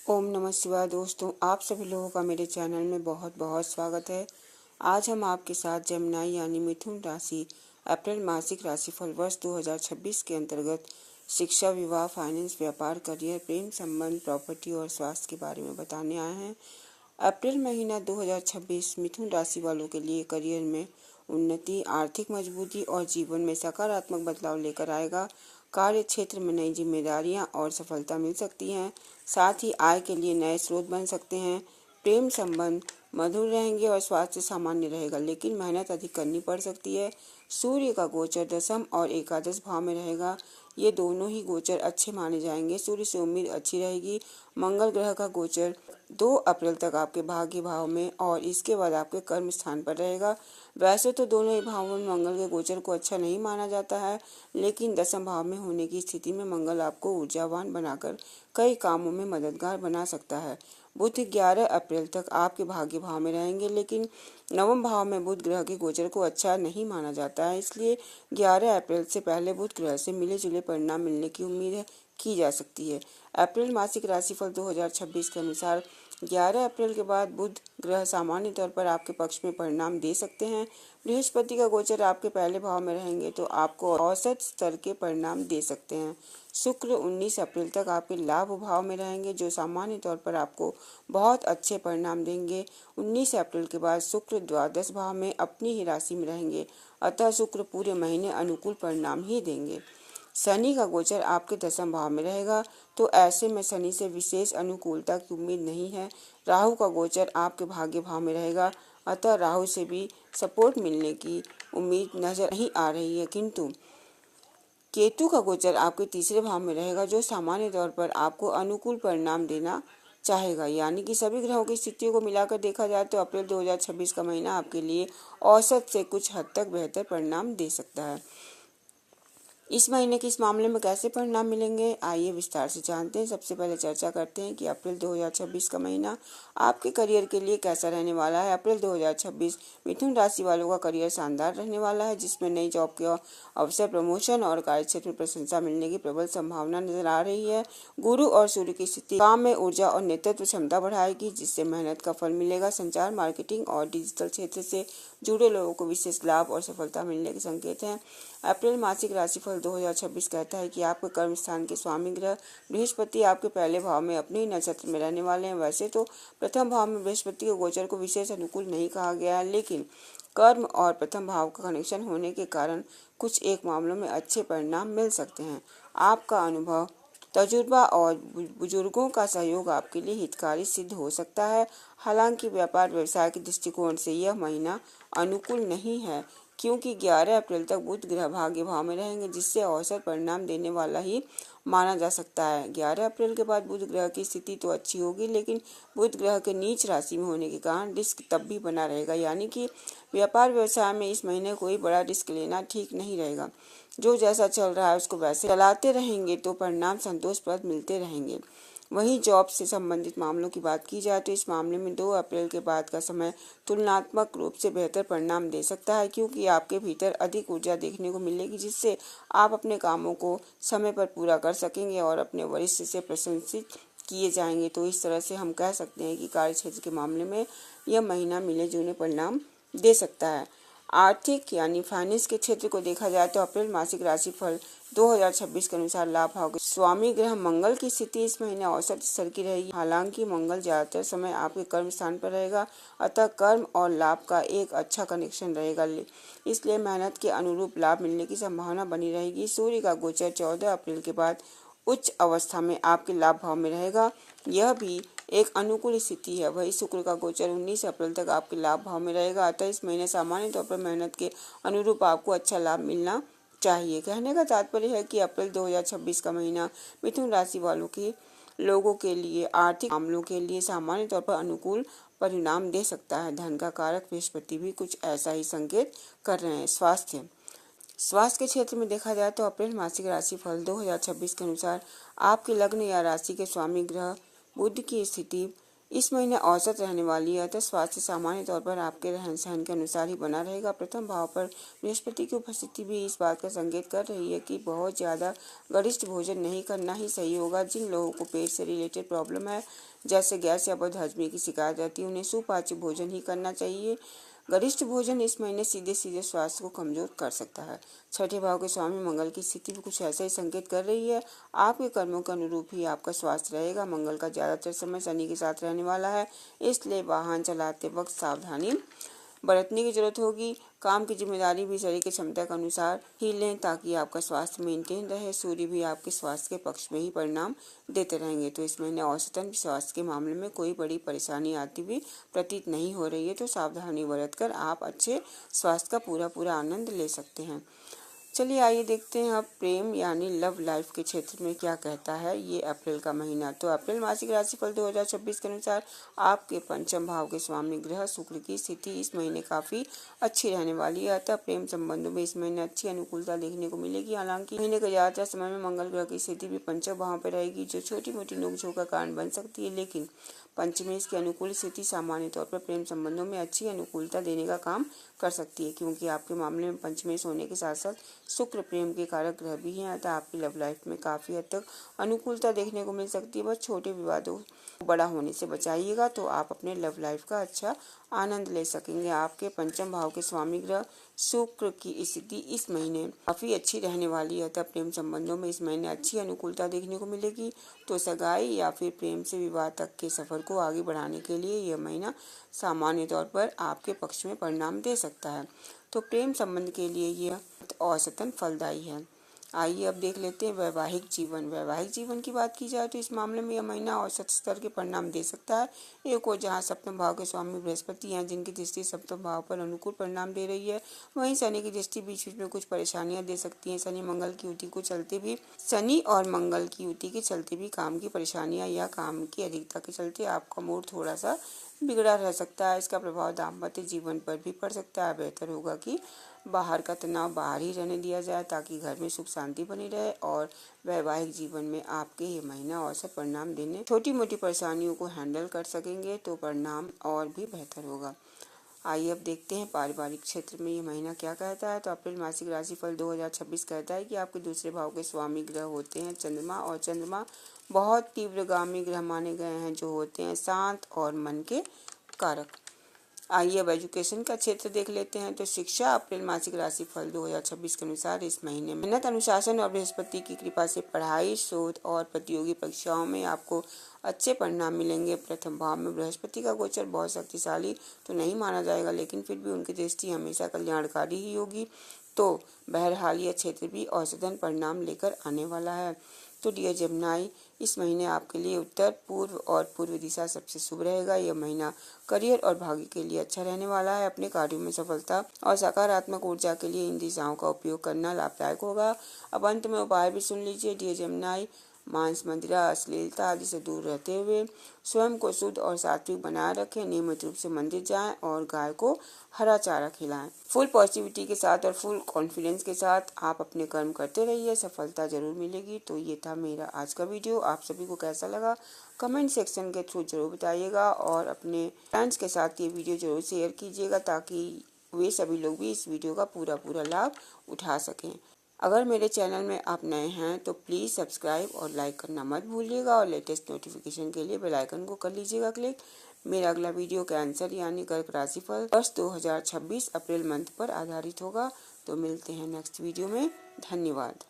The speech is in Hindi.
ओम नमः शिवाय। दोस्तों, आप सभी लोगों का मेरे चैनल में बहुत बहुत स्वागत है। आज हम आपके साथ जमनाई यानी मिथुन राशि अप्रैल मासिक राशिफल वर्ष 2026 के अंतर्गत शिक्षा, विवाह, फाइनेंस, व्यापार, करियर, प्रेम संबंध, प्रॉपर्टी और स्वास्थ्य के बारे में बताने आए हैं। अप्रैल महीना 2026 मिथुन राशि वालों के लिए करियर में उन्नति, आर्थिक मजबूती और जीवन में सकारात्मक बदलाव लेकर आएगा। कार्य क्षेत्र में नई जिम्मेदारियां और सफलता मिल सकती हैं। साथ ही आय के लिए नए स्रोत बन सकते हैं। प्रेम संबंध मधुर रहेंगे और स्वास्थ्य सामान्य रहेगा, लेकिन मेहनत अधिक करनी पड़ सकती है। सूर्य का गोचर दशम और एकादश भाव में रहेगा। ये दोनों ही गोचर अच्छे माने जाएंगे। सूर्य से उम्मीद अच्छी रहेगी। मंगल ग्रह का गोचर 2 अप्रैल तक आपके भाग्य भाव में और इसके बाद आपके कर्म स्थान पर रहेगा। वैसे तो दोनों ही भावों में मंगल के गोचर को अच्छा नहीं माना जाता है, लेकिन दशम भाव में होने की स्थिति में मंगल आपको ऊर्जावान बनाकर कई कामों में मददगार बना सकता है। बुध 11 अप्रैल तक आपके भाग्य भाव में रहेंगे, लेकिन नवम भाव में बुध ग्रह के गोचर को अच्छा नहीं माना जाता है। इसलिए 11 अप्रैल से पहले बुध ग्रह से मिले जुले परिणाम मिलने की उम्मीद की जा सकती है। अप्रैल मासिक राशिफल 2026 के अनुसार 11 अप्रैल के बाद बुध ग्रह सामान्य तौर पर आपके पक्ष में परिणाम दे सकते हैं। बृहस्पति का गोचर आपके पहले भाव में रहेंगे तो आपको औसत स्तर के परिणाम दे सकते हैं। शुक्र 19 अप्रैल तक आपके लाभ भाव में रहेंगे, जो सामान्य तौर पर आपको बहुत अच्छे परिणाम देंगे। 19 अप्रैल के बाद शुक्र द्वादश भाव में अपनी ही राशि में रहेंगे, अतः शुक्र पूरे महीने अनुकूल परिणाम ही देंगे। शनि का गोचर आपके दशम भाव में रहेगा, तो ऐसे में शनि से विशेष अनुकूलता की उम्मीद नहीं है। राहु का गोचर आपके भाग्य भाव में रहेगा, अतः राहु से भी सपोर्ट मिलने की उम्मीद नजर नहीं आ रही है, किंतु केतु का गोचर आपके तीसरे भाव में रहेगा, जो सामान्य तौर पर आपको अनुकूल परिणाम देना चाहेगा। यानी कि सभी ग्रहों की स्थितियों को मिलाकर देखा जाए तो अप्रैल 2026 का महीना आपके लिए औसत से कुछ हद तक बेहतर परिणाम दे सकता है। इस महीने के इस मामले में कैसे परिणाम मिलेंगे, आइए विस्तार से जानते हैं। सबसे पहले चर्चा करते हैं कि अप्रैल 2026 का महीना आपके करियर के लिए कैसा रहने वाला है। अप्रैल 2026 मिथुन राशि वालों का करियर शानदार रहने वाला है, जिसमें नई जॉब के अवसर, प्रमोशन और कार्यक्षेत्र में प्रशंसा मिलने की प्रबल संभावना नजर आ रही है। गुरु और सूर्य की स्थिति काम में ऊर्जा और नेतृत्व क्षमता बढ़ाएगी, जिससे मेहनत का फल मिलेगा। संचार, मार्केटिंग और डिजिटल क्षेत्र से जुड़े लोगों को विशेष लाभ और सफलता मिलने के संकेत हैं। अप्रैल मासिक राशिफल 2026 कहता है कि आपके कर्म स्थान के स्वामी ग्रह बृहस्पति आपके पहले भाव में अपने ही नक्षत्र में रहने वाले हैं। वैसे तो प्रथम भाव में बृहस्पति के गोचर को विशेष अनुकूल नहीं कहा गया है, लेकिन कर्म और प्रथम भाव का कनेक्शन होने के कारण कुछ एक मामलों में अच्छे परिणाम मिल सकते हैं। आपका अनुभव, तजुर्बा और बुजुर्गों का सहयोग आपके लिए हितकारी सिद्ध हो सकता है। हालांकि व्यापार व्यवसाय के दृष्टिकोण से यह महीना अनुकूल नहीं है, क्योंकि 11 अप्रैल तक बुध ग्रह भाग्य भाव में रहेंगे, जिससे औसत परिणाम देने वाला ही माना जा सकता है। 11 अप्रैल के बाद बुध ग्रह की स्थिति तो अच्छी होगी, लेकिन बुध ग्रह के नीच राशि में होने के कारण रिस्क तब भी बना रहेगा। यानी कि व्यापार व्यवसाय में इस महीने कोई बड़ा रिस्क लेना ठीक नहीं रहेगा। जो जैसा चल रहा है उसको वैसे चलाते रहेंगे तो परिणाम संतोषप्रद मिलते रहेंगे। वहीं जॉब से संबंधित मामलों की बात की जाए तो इस मामले में 2 अप्रैल के बाद का समय तुलनात्मक रूप से बेहतर परिणाम दे सकता है, क्योंकि आपके भीतर अधिक ऊर्जा देखने को मिलेगी, जिससे आप अपने कामों को समय पर पूरा कर सकेंगे और अपने वरिष्ठ से प्रशंसित किए जाएंगे। तो इस तरह से हम कह सकते हैं कि कार्य क्षेत्र के मामले में यह महीना मिले जुले परिणाम दे सकता है। आर्थिक यानी फाइनेंस के क्षेत्र को देखा जाए तो अप्रैल मासिक राशिफल 2026 के अनुसार लाभ भाव के स्वामी ग्रह मंगल की स्थिति इस महीने औसत स्तर की रहेगी। हालांकि मंगल ज्यादातर समय आपके कर्म स्थान पर रहेगा, अतः कर्म और लाभ का एक अच्छा कनेक्शन रहेगा, इसलिए मेहनत के अनुरूप लाभ मिलने की संभावना बनी रहेगी। सूर्य का गोचर 14 अप्रैल के बाद उच्च अवस्था में आपके लाभ भाव में रहेगा, यह भी एक अनुकूल स्थिति है। वही शुक्र का गोचर 19 अप्रैल तक आपके लाभ भाव में रहेगा, अतः इस महीने सामान्य तौर पर मेहनत के अनुरूप आपको अच्छा लाभ मिलना चाहिए। कहने का तात्पर्य है कि अप्रैल 2026 का महीना मिथुन राशि वालों के लोगों के लिए आर्थिक मामलों के लिए सामान्य तौर पर अनुकूल परिणाम दे सकता है। धन का कारक बृहस्पति भी कुछ ऐसा ही संकेत कर रहे हैं। स्वास्थ्य के क्षेत्र में देखा जाए तो अप्रैल मासिक राशिफल 2026 के अनुसार आपके लग्न या राशि के स्वामी ग्रह बुध की स्थिति इस महीने औसत रहने वाली है, तो स्वास्थ्य सामान्य तौर पर आपके रहन सहन के अनुसार ही बना रहेगा। प्रथम भाव पर बृहस्पति की उपस्थिति भी इस बात का संकेत कर रही है कि बहुत ज़्यादा गरिष्ठ भोजन नहीं करना ही सही होगा। जिन लोगों को पेट से रिलेटेड प्रॉब्लम है, जैसे गैस या बदहजमी की शिकायत रहती है, उन्हें सुपाच्य भोजन ही करना चाहिए। गरिष्ठ भोजन इस महीने सीधे सीधे स्वास्थ्य को कमजोर कर सकता है। छठे भाव के स्वामी मंगल की स्थिति भी कुछ ऐसा ही संकेत कर रही है। आपके कर्मों के अनुरूप ही आपका स्वास्थ्य रहेगा। मंगल का ज्यादातर समय शनि के साथ रहने वाला है, इसलिए वाहन चलाते वक्त सावधानी बरतने की जरूरत होगी। काम की जिम्मेदारी भी शरीर की क्षमता के अनुसार ही लें, ताकि आपका स्वास्थ्य मेंटेन रहे। सूर्य भी आपके स्वास्थ्य के पक्ष में ही परिणाम देते रहेंगे, तो इस महीने औसतन स्वास्थ्य के मामले में कोई बड़ी परेशानी आती हुई प्रतीत नहीं हो रही है। तो सावधानी बरतकर आप अच्छे स्वास्थ्य का पूरा आनंद ले सकते हैं। चलिए आइए देखते हैं अब प्रेम यानी लव लाइफ के क्षेत्र में क्या कहता है ये अप्रैल का महीना। तो अप्रैल मासिक राशिफल 2026 के अनुसार आपके पंचम भाव के स्वामी ग्रह शुक्र की स्थिति इस महीने काफी अच्छी रहने वाली है। अतः प्रेम संबंधों में इस महीने अच्छी अनुकूलता देखने को मिलेगी। हालांकि महीने के ज्यादातर समय में मंगल ग्रह की स्थिति भी पंचम भाव पर रहेगी, जो छोटी मोटी नोकझोंक का कारण बन सकती है। लेकिन पंचमेश की अनुकूल स्थिति सामान्य तौर पर प्रेम संबंधों में अच्छी अनुकूलता देने का काम कर सकती है, क्योंकि आपके मामले में पंचमेश होने के साथ साथ शुक्र प्रेम के कारक ग्रह भी हैं। अतः आपकी लव लाइफ में काफी हद तक अनुकूलता देखने को मिल सकती है। बस छोटे विवादों बड़ा होने से बचाइएगा, तो आप अपने लव लाइफ का अच्छा आनंद ले सकेंगे। आपके पंचम भाव के स्वामी ग्रह शुक्र की स्थिति इस महीने काफी अच्छी रहने वाली है। तब प्रेम संबंधों में इस महीने अच्छी अनुकूलता देखने को मिलेगी। तो सगाई या फिर प्रेम से विवाह तक के सफर को आगे बढ़ाने के लिए यह महीना सामान्य तौर पर आपके पक्ष में परिणाम दे सकता है। तो प्रेम संबंध के लिए यह औसतन फलदायी है। आइए अब देख लेते हैं वैवाहिक जीवन। वैवाहिक जीवन की बात की जाए तो इस मामले में यह महीना औसत स्तर के परिणाम दे सकता है। एक और जहां सप्तम भाव के स्वामी बृहस्पति हैं, जिनकी दृष्टि सप्तम भाव पर अनुकूल परिणाम दे रही है, वहीं शनि की दृष्टि बीच बीच में कुछ परेशानियां दे सकती हैं। शनि और मंगल की युति के चलते भी काम की परेशानियां या काम की अधिकता के चलते आपका मूड थोड़ा सा बिगड़ा रह सकता है। इसका प्रभाव दाम्पत्य जीवन पर भी पड़ सकता है। बेहतर होगा कि बाहर का तनाव बाहर ही रहने दिया जाए, ताकि घर में सुख शांति बनी रहे और वैवाहिक जीवन में आपके ये महीना औसत परिणाम देने छोटी मोटी परेशानियों को हैंडल कर सकेंगे, तो परिणाम और भी बेहतर होगा। आइए अब देखते हैं पारिवारिक क्षेत्र में ये महीना क्या कहता है। तो अप्रैल मासिक राशिफल 2026 कहता है कि आपके दूसरे भाव के स्वामी ग्रह होते हैं चंद्रमा, और चंद्रमा बहुत तीव्रगामी ग्रह माने गए हैं, जो होते हैं शांत और मन के कारक। आइए अब एजुकेशन का क्षेत्र देख लेते हैं। तो शिक्षा अप्रैल मासिक राशिफल 2026 के अनुसार इस महीने मेहनत, अनुशासन और बृहस्पति की कृपा से पढ़ाई, शोध और प्रतियोगी परीक्षाओं में आपको अच्छे परिणाम मिलेंगे। प्रथम भाव में बृहस्पति का गोचर बहुत शक्तिशाली तो नहीं माना जाएगा, लेकिन फिर भी उनकी दृष्टि हमेशा कल्याणकारी ही होगी। तो बहरहाल यह क्षेत्र भी औसतन परिणाम लेकर आने वाला है। तो डियर जेमिनी, इस महीने आपके लिए उत्तर, पूर्व और पूर्व दिशा सबसे शुभ रहेगा। यह महीना करियर और भाग्य के लिए अच्छा रहने वाला है। अपने कार्यों में सफलता और सकारात्मक ऊर्जा के लिए इन दिशाओं का उपयोग करना लाभदायक होगा। अब अंत में उपाय भी सुन लीजिए डियर जेमिनी। मांस, मदिरा, अश्लीलता आदि से दूर रहते हुए स्वयं को शुद्ध और सात्विक बनाए रखें। नियमित रूप से मंदिर जाएं और गाय को हरा चारा खिलाएं। फुल पॉजिटिविटी के साथ और फुल कॉन्फिडेंस के साथ आप अपने कर्म करते रहिए, सफलता जरूर मिलेगी। तो ये था मेरा आज का वीडियो। आप सभी को कैसा लगा कमेंट सेक्शन के थ्रू जरूर बताइएगा, और अपने फ्रेंड्स के साथ ये वीडियो जरूर शेयर कीजिएगा, ताकि वे सभी लोग भी इस वीडियो का पूरा लाभ उठा सकें। अगर मेरे चैनल में आप नए हैं तो प्लीज़ सब्सक्राइब और लाइक करना मत भूलिएगा, और लेटेस्ट नोटिफिकेशन के लिए बेल आइकन को कर लीजिएगा क्लिक। मेरा अगला वीडियो कैंसर यानी कर्क राशिफल वर्ष 2026 अप्रैल मंथ पर आधारित होगा। तो मिलते हैं नेक्स्ट वीडियो में। धन्यवाद।